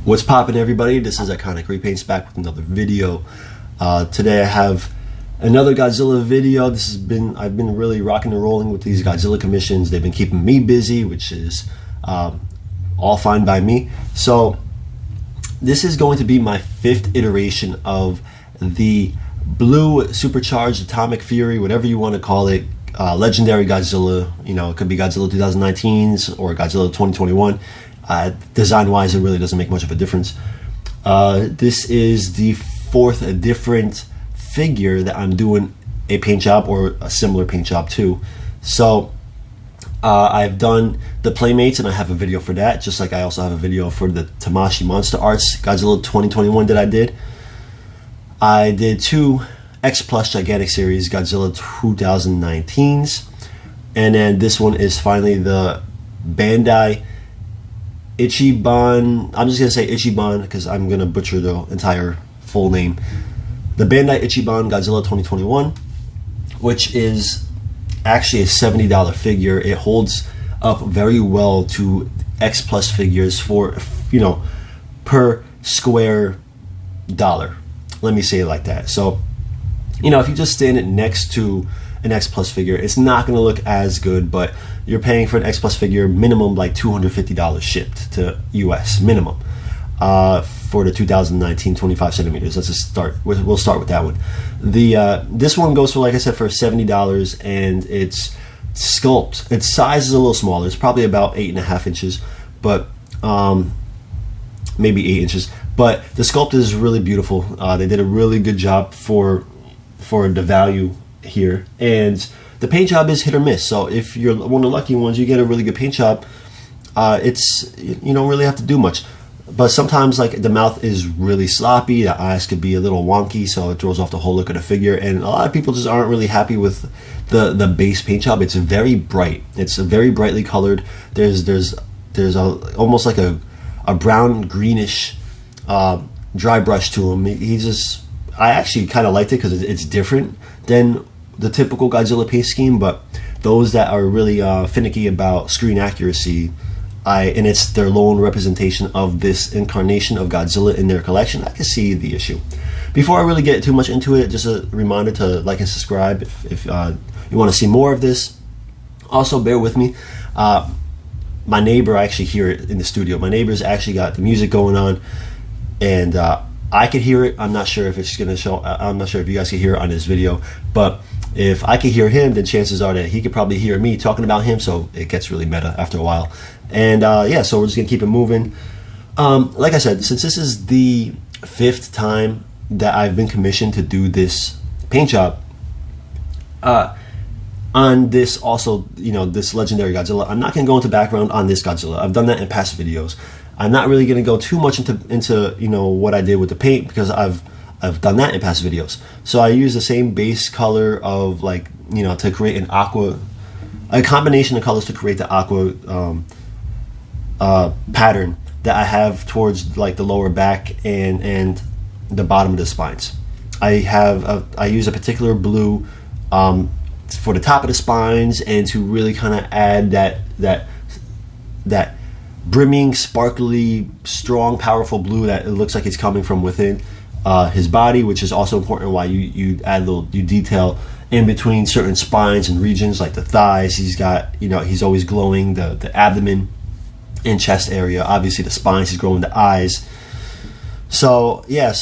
What's poppin', everybody? This is Iconic Repaints back with another video. Today I have another Godzilla video. I've been really rocking and rolling with these Godzilla commissions. They've been keeping me busy, which is all fine by me. So this is going to be my 5th iteration of the Blue Supercharged Atomic Fury, whatever you want to call it, legendary Godzilla. You know, it could be Godzilla 2019's or Godzilla 2021. Design wise, it really doesn't make much of a difference. This is the 4th different figure that I'm doing a paint job or a similar paint job to. So I've done the Playmates, and I have a video for that, just like I also have a video for the Tamashii Monster Arts Godzilla 2021 that I did. I did 2 X Plus Gigantic Series Godzilla 2019s, and then this one is finally the Bandai Ichiban. I'm just gonna say Ichiban because I'm gonna butcher the entire full name. The Bandai Ichiban Godzilla 2021, which is actually a $70 figure. It holds up very well to X Plus figures for, you know, per square dollar. Let me say it like that. So, you know, if you just stand it next to an X Plus figure, it's not going to look as good, but you're paying for an X Plus figure minimum like $250 shipped to US minimum for the 2019 25 centimeters. Let's just start. We'll start with that one. This one goes for, like I said, for $70, and its sculpt, its size is a little smaller. It's probably about 8.5 inches, but maybe 8 inches. But the sculpt is really beautiful. They did a really good job for the value here, and the paint job is hit or miss. So if you're one of the lucky ones, you get a really good paint job. You don't really have to do much, but sometimes like the mouth is really sloppy, the eyes could be a little wonky, so it throws off the whole look of the figure, and a lot of people just aren't really happy with the base paint job. It's very bright. It's very brightly colored. There's almost like a brown greenish dry brush to him. I actually kind of liked it because it's different than the typical Godzilla paint scheme, but those that are really finicky about screen accuracy, and it's their lone representation of this incarnation of Godzilla in their collection, I can see the issue. Before I really get too much into it, just a reminder to like and subscribe if you want to see more of this. Also, bear with me. My neighbor, I actually hear it in the studio. My neighbor's actually got the music going on, and I could hear it. I'm not sure if it's going to show. I'm not sure if you guys can hear it on this video, but if I could hear him, then chances are that he could probably hear me talking about him, so it gets really meta after a while. And yeah, so we're just going to keep it moving. Like I said, since this is the 5th time that I've been commissioned to do this paint job, on this also, you know, this legendary Godzilla, I'm not going to go into background on this Godzilla. I've done that in past videos. I'm not really going to go too much into you know what I did with the paint, because I've done that in past videos. So I use the same base color of, like, you know, to create a combination of colors to create the aqua pattern that I have towards like the lower back and the bottom of the spines. I use a particular blue for the top of the spines, and to really kind of add that brimming, sparkly, strong, powerful blue that it looks like it's coming from within his body, which is also important. Why you detail in between certain spines and regions, like the thighs. He's got, you know, he's always glowing the abdomen and chest area. Obviously the spines, he's glowing the eyes. So yeah,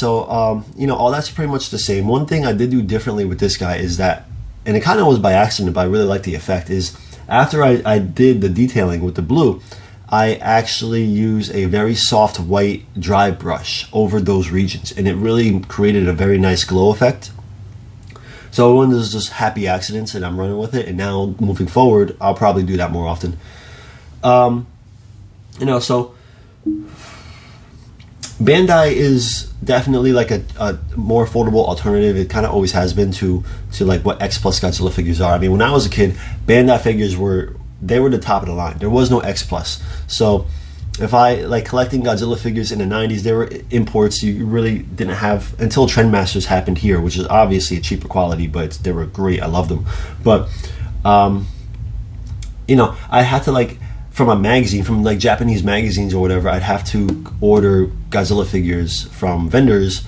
you know, all that's pretty much the same. One thing I did do differently with this guy is that, and it kind of was by accident, but I really like the effect, is after I did the detailing with the blue, I actually use a very soft white dry brush over those regions, and it really created a very nice glow effect. So one of those just happy accidents, and I'm running with it, and now moving forward I'll probably do that more often. You know, so Bandai is definitely like a more affordable alternative. It kind of always has been to like what X Plus Godzilla figures are. I mean, when I was a kid, Bandai figures were the top of the line. There was no X Plus. So if I like collecting Godzilla figures in the 90s, they were imports. You really didn't have until Trendmasters happened here, which is obviously a cheaper quality, but they were great. I loved them. But you know, I had to like from a magazine, from like Japanese magazines or whatever, I'd have to order Godzilla figures from vendors,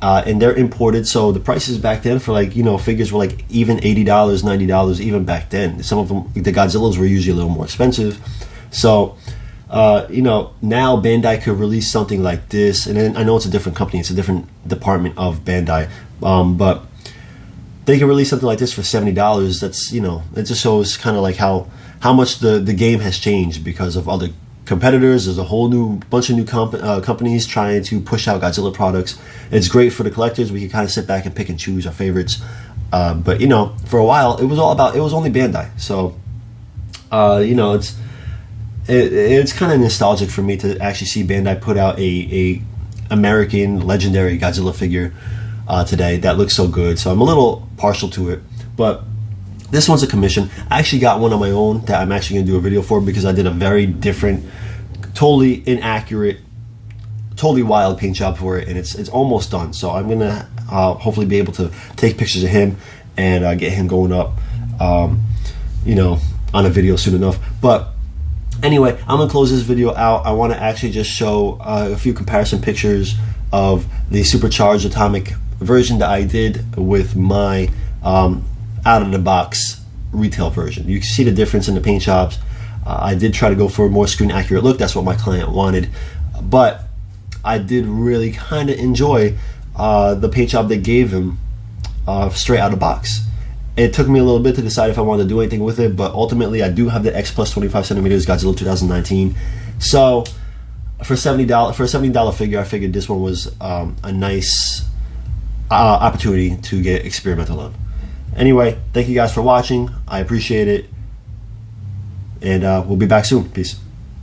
and they're imported. So the prices back then for like, you know, figures were like even $80, $90 even back then. Some of them, the Godzillas were usually a little more expensive. So, you know, now Bandai could release something like this, and then I know it's a different company, it's a different department of Bandai, but they can release something like this for $70. That's, you know, it just shows kind of like how much the game has changed because of other competitors. There's a whole new bunch of new companies trying to push out Godzilla products. It's great for the collectors. We can kind of sit back and pick and choose our favorites. But you know, for a while it was only Bandai. So you know, it's kind of nostalgic for me to actually see Bandai put out a American legendary Godzilla figure today that looks so good. So I'm a little partial to it, but this one's a commission. I actually got one on my own that I'm actually going to do a video for because I did a very different, totally inaccurate, totally wild paint job for it, and it's almost done. So I'm going to hopefully be able to take pictures of him and get him going up, you know, on a video soon enough. But anyway, I'm going to close this video out. I want to actually just show a few comparison pictures of the supercharged atomic version that I did with my out of the box retail version. You can see the difference in the paint jobs. I did try to go for a more screen accurate look. That's what my client wanted, but I did really kind of enjoy the paint job they gave him straight out of the box. It took me a little bit to decide if I wanted to do anything with it, but ultimately I do have the X plus 25 centimeters Godzilla 2019. So for $70 figure, I figured this one was a nice opportunity to get experimental on. Anyway, thank you guys for watching. I appreciate it, and we'll be back soon. Peace.